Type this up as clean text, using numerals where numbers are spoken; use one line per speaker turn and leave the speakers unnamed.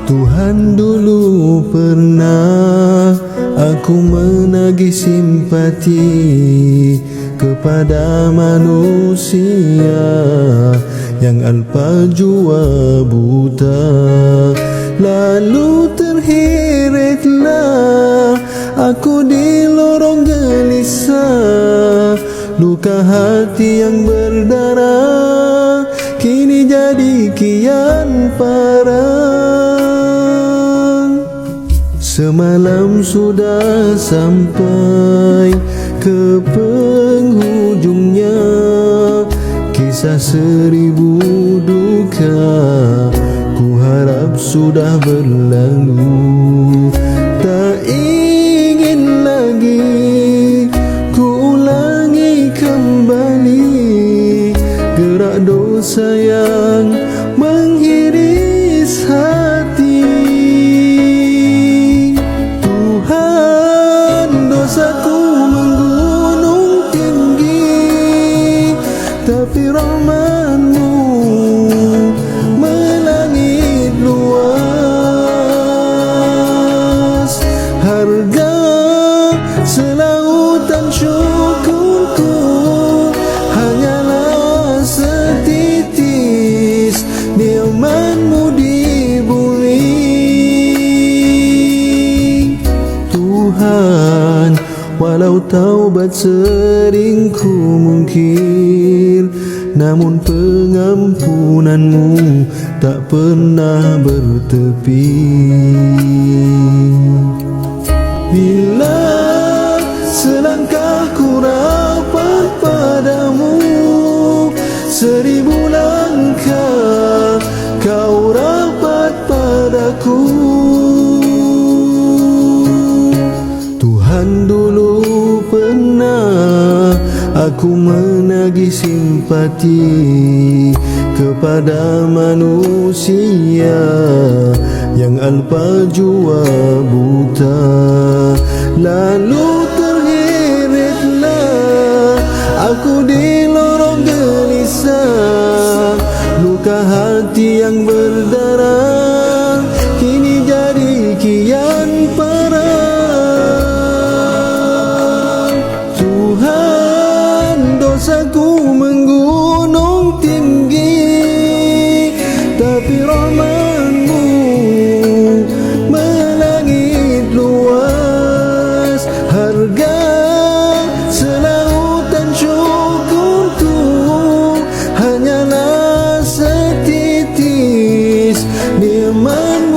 Tuhan, dulu pernah aku menagih simpati kepada manusia yang alpa jua buta. Lalu terheretlah aku di lorong gelisah, luka hati yang berdarah kini jadi kian parah. Semalam sudah sampai ke penghujungnya kisah 1000 duka, ku harap sudah berlalu. Tak ingin lagi ku ulangi kembali gerak dosa yang menghiris hati. Tuhan, dosaku menggunung tinggi, tapi rahmat-Mu melangit luas. Harga selautan syukurku hanyalah setitis nikmat-Mu di bumi. Tuhan, walau taubat sering ku mungkir, namun pengampunan-Mu tak pernah bertepi. Bila selangkah ku rapat padamu, 1000 langkah kau rapat padaku. Tuhan, dulu pernah aku menagih simpati kepada manusia yang alpa jua buta. Lalu terheretlah aku di lorong gelisah, luka hati yang berdarah kini jadi kian parah. Tuhan, dosaku menggunung tinggi, tapi rahmat-Mu melangit luas. Harga selautan syukurku hanyalah setitis nikmat